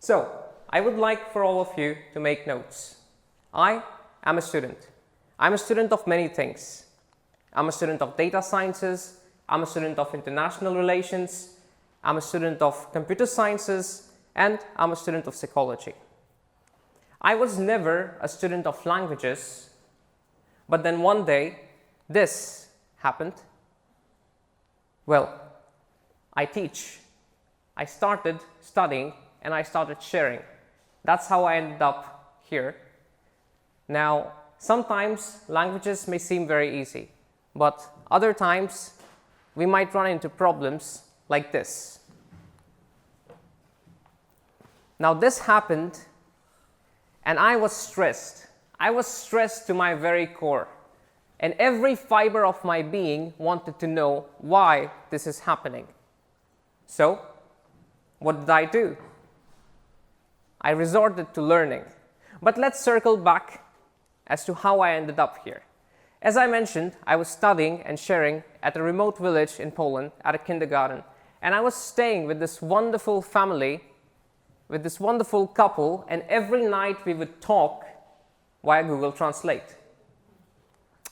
So, I would like for all of you to make notes. I am a student. I'm a student of many things. I'm a student of data sciences. I'm a student of international relations. I'm a student of computer sciences. And I'm a student of psychology. I was never a student of languages, but then one day this happened. Well, I teach. I started studying and I started sharing. That's how I ended up here. Now, sometimes languages may seem very easy, but other times we might run into problems like this. Now, this happened and I was stressed. I was stressed to my very core. And every fiber of my being wanted to know why this is happening. So, what did I do? I resorted to learning. But let's circle back as to how I ended up here. As I mentioned, I was studying and sharing at a remote village in Poland at a kindergarten. And I was staying with this wonderful family, with this wonderful couple, and every night we would talk via Google Translate.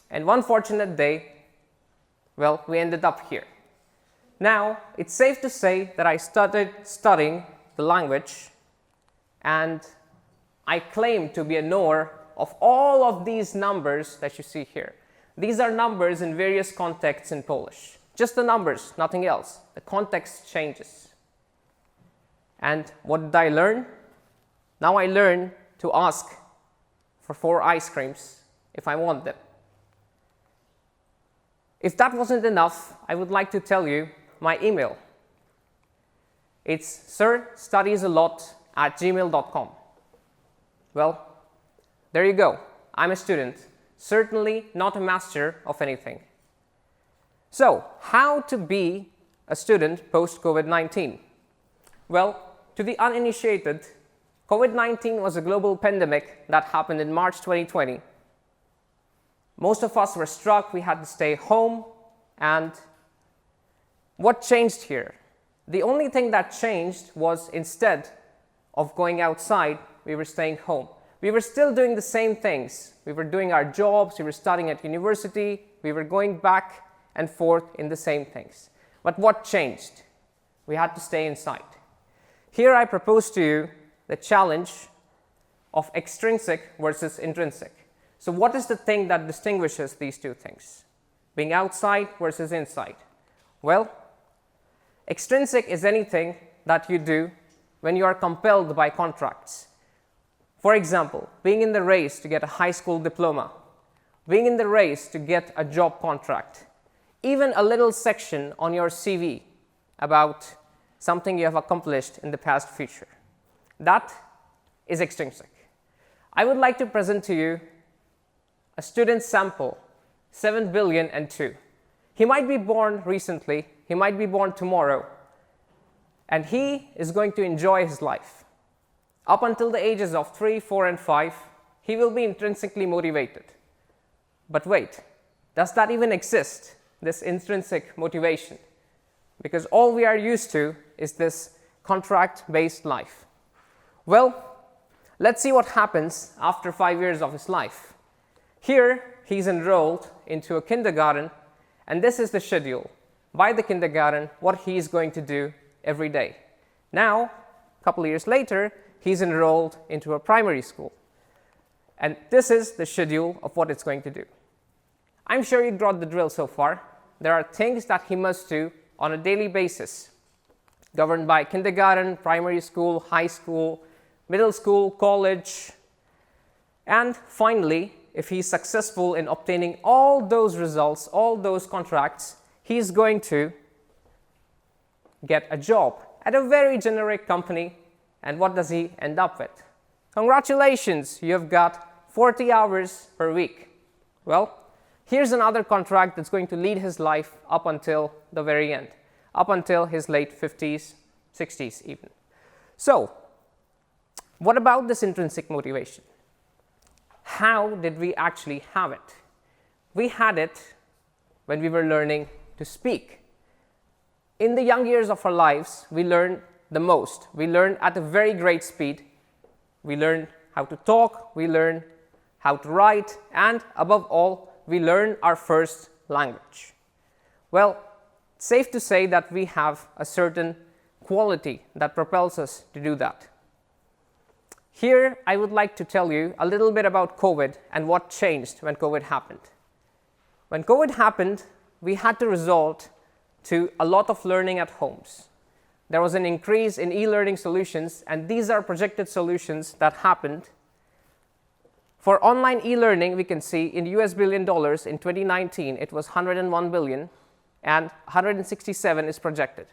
And one fortunate day, well, we ended up here. Now, it's safe to say that I started studying the language, and I claim to be a knower of all of these numbers that you see here. These are numbers in various contexts in Polish. Just the numbers, nothing else. The context changes. And what did I learn? Now I learn to ask for 4 ice creams if I want them. If that wasn't enough, I would like to tell you my email. It's sirstudiesalot@gmail.com. Well, there you go. I'm a student, certainly not a master of anything. So, how to be a student post-COVID-19? Well, to the uninitiated, COVID-19 was a global pandemic that happened in March 2020. Most of us were struck, we had to stay home, and what changed here? The only thing that changed was instead of going outside, we were staying home. We were still doing the same things. We were doing our jobs, we were studying at university, we were going back and forth in the same things. But what changed? We had to stay inside. Here I propose to you the challenge of extrinsic versus intrinsic. So what is the thing that distinguishes these two things? Being outside versus inside. Well, extrinsic is anything that you do when you are compelled by contracts. For example, being in the race to get a high school diploma, being in the race to get a job contract, even a little section on your CV about something you have accomplished in the past future. That is extrinsic. I would like to present to you a student sample, 7,000,000,002. He might be born recently, he might be born tomorrow, and he is going to enjoy his life. Up until the ages of 3, 4, and 5, he will be intrinsically motivated. But wait, does that even exist, this intrinsic motivation? Because all we are used to is this contract-based life. Well, let's see what happens after 5 years of his life. Here, he's enrolled into a kindergarten, and this is the schedule by the kindergarten, what he's going to do every day. Now, a couple of years later, he's enrolled into a primary school, and this is the schedule of what it's going to do. I'm sure you got the drill so far. There are things that he must do on a daily basis, governed by kindergarten, primary school, high school, middle school, college, and finally, if he's successful in obtaining all those results, all those contracts, he's going to get a job at a very generic company. And what does he end up with? Congratulations, you have got 40 hours per week. Well, here's another contract that's going to lead his life up until the very end, up until his late 50s, 60s even. So, what about this intrinsic motivation? How did we actually have it? We had it when we were learning to speak. In the young years of our lives, we learn the most. We learn at a very great speed. We learn how to talk, we learn how to write, and above all, we learn our first language. Well, it's safe to say that we have a certain quality that propels us to do that. Here, I would like to tell you a little bit about COVID and what changed when COVID happened. When COVID happened, we had to resort to a lot of learning at homes. There was an increase in e-learning solutions, and these are projected solutions that happened. For online e-learning, we can see in US billion dollars in 2019, it was 101 billion, and 167 is projected.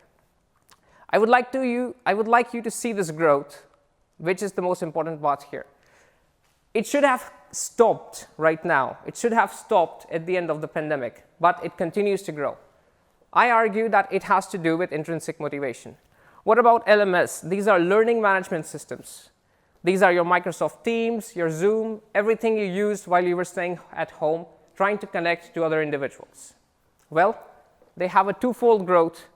I would like you to see this growth, which is the most important part here. It should have stopped right now. It should have stopped at the end of the pandemic, but it continues to grow. I argue that it has to do with intrinsic motivation. What about LMS? These are learning management systems. These are your Microsoft Teams, your Zoom, everything you used while you were staying at home, trying to connect to other individuals. Well, they have a twofold growth.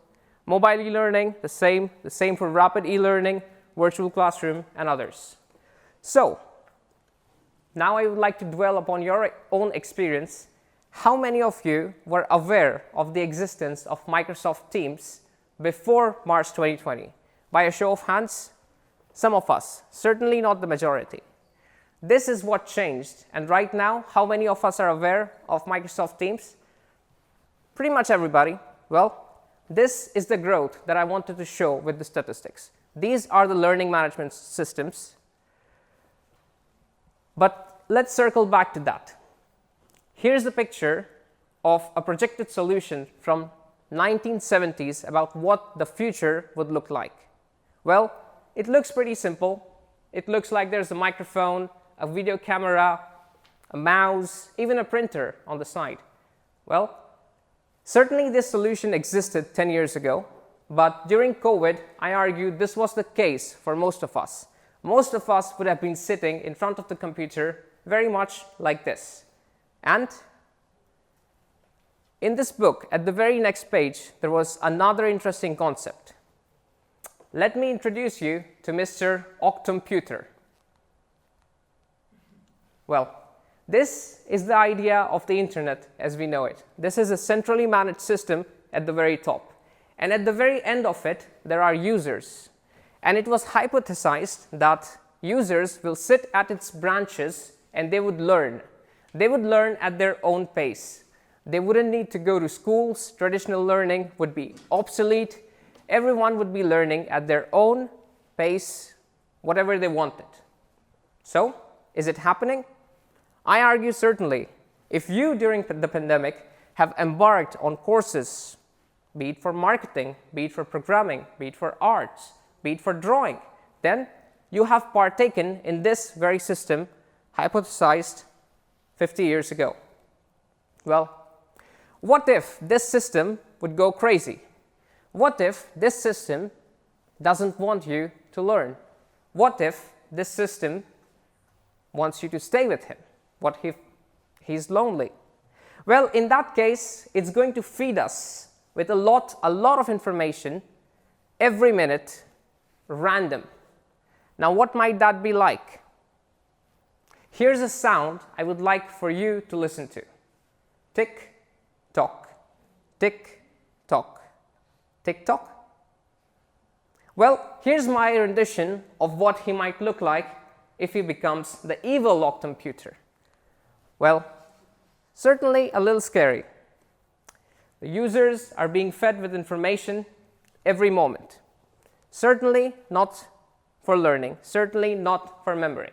Mobile e-learning, the same for rapid e-learning, virtual classroom, and others. So, now I would like to dwell upon your own experience. How many of you were aware of the existence of Microsoft Teams before March 2020? By a show of hands, some of us, certainly not the majority. This is what changed, and right now, how many of us are aware of Microsoft Teams? Pretty much everybody. Well, this is the growth that I wanted to show with the statistics. These are the learning management systems. But let's circle back to that. Here's a picture of a projected solution from 1970s about what the future would look like. Well, it looks pretty simple. It looks like there's a microphone, a video camera, a mouse, even a printer on the side. Well, certainly this solution existed 10 years ago, but during COVID, I argue this was the case for most of us. Most of us would have been sitting in front of the computer very much like this. And in this book, at the very next page, there was another interesting concept. Let me introduce you to Mr. Octomputer. Well, this is the idea of the internet as we know it. This is a centrally managed system at the very top. And at the very end of it, there are users. And it was hypothesized that users will sit at its branches and they would learn. They would learn at their own pace. They wouldn't need to go to schools. Traditional learning would be obsolete. Everyone would be learning at their own pace, whatever they wanted. So, is it happening? I argue certainly. If you, during the pandemic, have embarked on courses, be it for marketing, be it for programming, be it for arts, be it for drawing, then you have partaken in this very system hypothesized 50 years ago. Well, what if this system would go crazy? What if this system doesn't want you to learn? What if this system wants you to stay with him? What if he's lonely? Well, in that case, it's going to feed us with a lot of information every minute, random. Now, what might that be like? Here's a sound I would like for you to listen to. Tick, tock, tick, tock, tick, tock. Well, here's my rendition of what he might look like if he becomes the evil Octomputer. Well, certainly a little scary. The users are being fed with information every moment. Certainly not for learning, certainly not for memory.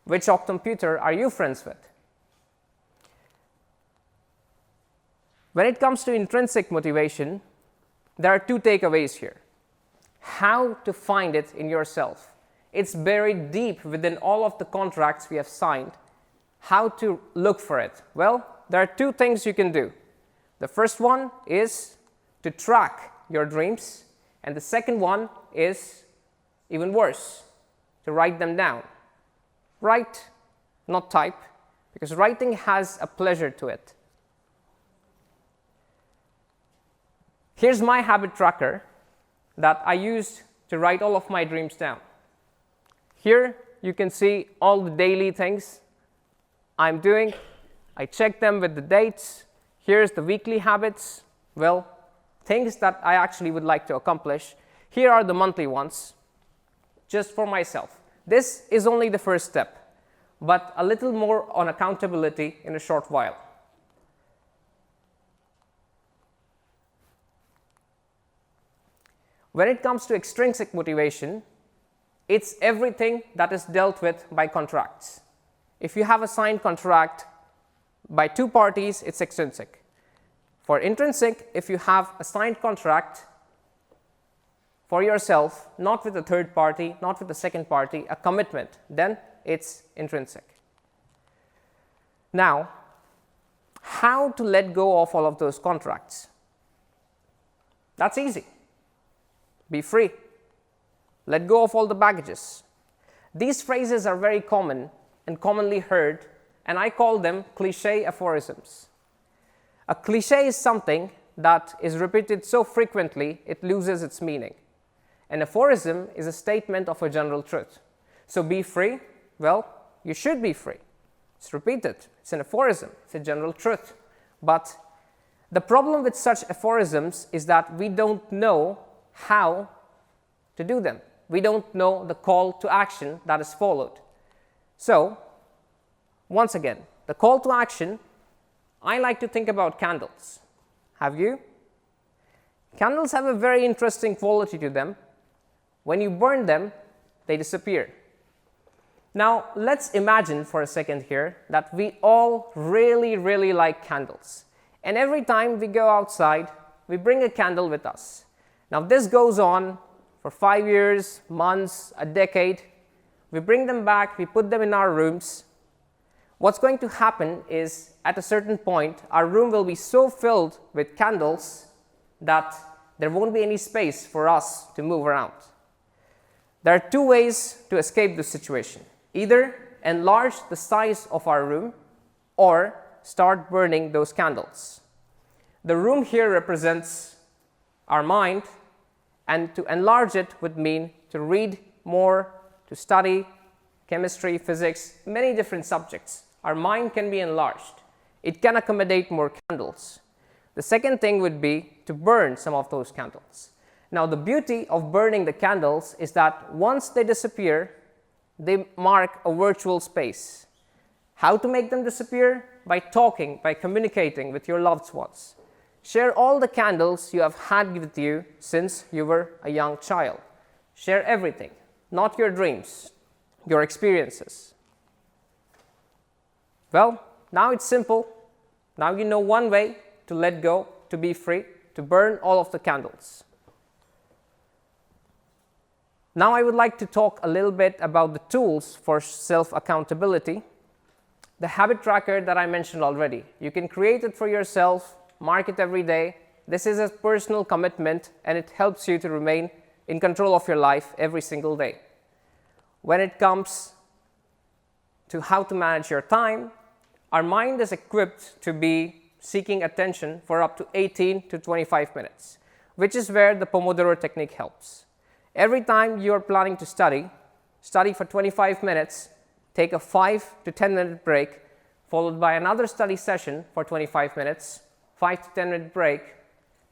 Which Octomputer are you friends with? When it comes to intrinsic motivation, there are two takeaways here. How to find it in yourself. It's buried deep within all of the contracts we have signed. How to look for it? Well, there are two things you can do. The first one is to track your dreams, and the second one is even worse, to write them down. Write, not type, because writing has a pleasure to it. Here's my habit tracker. that I used to write all of my dreams down. Here you can see all the daily things I'm doing. I check them with the dates. Here's the weekly habits, well, things that I actually would like to accomplish. Here are the monthly ones, just for myself. This is only the first step, but a little more on accountability in a short while. When it comes to extrinsic motivation, it's everything that is dealt with by contracts. If you have a signed contract by two parties, it's extrinsic. For intrinsic, if you have a signed contract for yourself, not with a third party, not with a second party, a commitment, then it's intrinsic. Now, how to let go of all of those contracts? That's easy. Be free. Let go of all the baggages. These phrases are very common and commonly heard, and I call them cliché aphorisms. A cliché is something that is repeated so frequently it loses its meaning. An aphorism is a statement of a general truth. So be free, well, you should be free. It's repeated. It's an aphorism. It's a general truth. But the problem with such aphorisms is that we don't know how to do them. We don't know the call to action that is followed. So, once again, the call to action, I like to think about candles. Have you? Candles have a very interesting quality to them. When you burn them, they disappear. Now, let's imagine for a second here that we all really, really like candles. And every time we go outside, we bring a candle with us. Now, this goes on for 5 years, months, a decade. We bring them back, we put them in our rooms. What's going to happen is, at a certain point, our room will be so filled with candles that there won't be any space for us to move around. There are two ways to escape this situation. Either enlarge the size of our room or start burning those candles. The room here represents our mind, and to enlarge it would mean to read more, to study chemistry, physics, many different subjects. Our mind can be enlarged. It can accommodate more candles. The second thing would be to burn some of those candles. Now, the beauty of burning the candles is that once they disappear, they mark a virtual space. How to make them disappear? By talking, by communicating with your loved ones. Share all the candles you have had with you since you were a young child. Share everything, not your dreams, your experiences. Well, now it's simple. Now you know one way to let go, to be free, to burn all of the candles. Now I would like to talk a little bit about the tools for self-accountability. The habit tracker that I mentioned already. You can create it for yourself, mark it every day. This is a personal commitment, and it helps you to remain in control of your life every single day. When it comes to how to manage your time, our mind is equipped to be seeking attention for up to 18 to 25 minutes, which is where the Pomodoro technique helps. Every time you are planning to study for 25 minutes, take a 5 to 10 minute break, followed by another study session for 25 minutes, 5 to 10 minute break,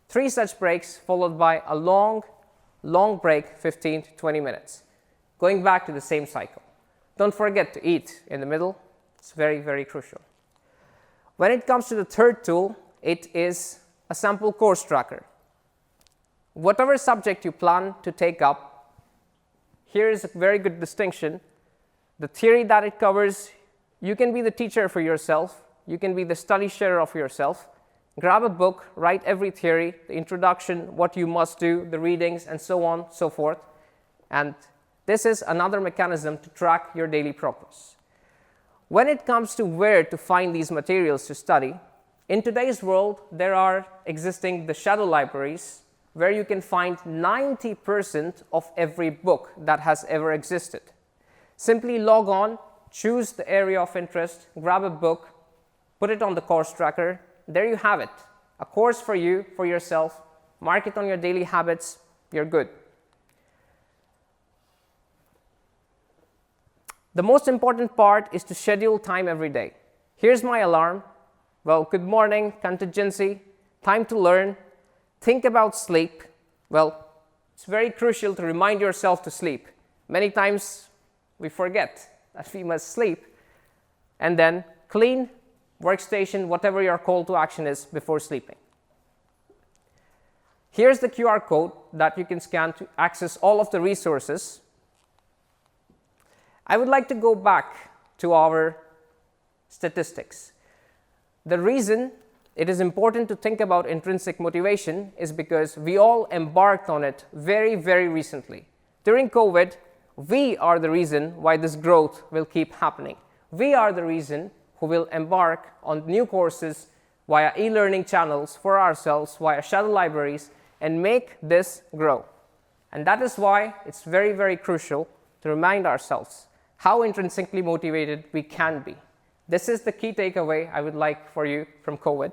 3 such breaks, followed by a long break, 15 to 20 minutes, going back to the same cycle. Don't forget to eat in the middle. It's very, very crucial. When it comes to the third tool, it is a sample course tracker. Whatever subject you plan to take up, here is a very good distinction. The theory that it covers, you can be the teacher for yourself. You can be the study sharer of yourself. Grab a book, write every theory, the introduction, what you must do, the readings, and so on, so forth. And this is another mechanism to track your daily progress. When it comes to where to find these materials to study, in today's world, there are existing the shadow libraries where you can find 90% of every book that has ever existed. Simply log on, choose the area of interest, grab a book, put it on the course tracker. There you have it, a course for you, for yourself. Mark it on your daily habits, you're good. The most important part is to schedule time every day. Here's my alarm. Well, good morning, contingency, time to learn, think about sleep. Well, it's very crucial to remind yourself to sleep. Many times we forget that we must sleep. And then clean workstation, whatever your call to action is before sleeping. Here's the QR code that you can scan to access all of the resources. I would like to go back to our statistics. The reason it is important to think about intrinsic motivation is because we all embarked on it very, very recently. During COVID, we are the reason why this growth will keep happening. We are the reason who will embark on new courses via e-learning channels for ourselves, via shadow libraries, and make this grow. And that is why it's very, very crucial to remind ourselves how intrinsically motivated we can be. This is the key takeaway I would like for you from COVID.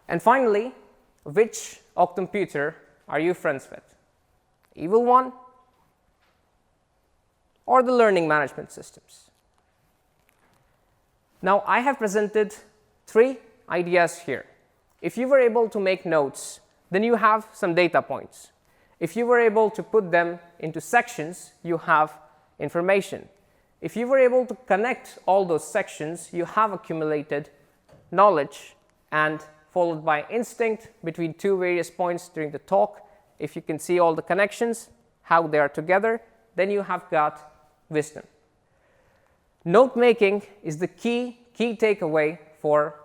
And finally, which Octomputer are you friends with? Evil one or the learning management systems? Now, I have presented 3 ideas here. If you were able to make notes, then you have some data points. If you were able to put them into sections, you have information. If you were able to connect all those sections, you have accumulated knowledge, and followed by instinct between 2 various points during the talk. If you can see all the connections, how they are together, then you have got wisdom. Note making is the key takeaway for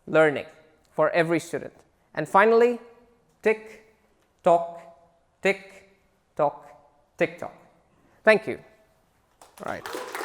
learning for every student. And finally, tick, tock, tick, tock, tick, tock. Thank you. All right.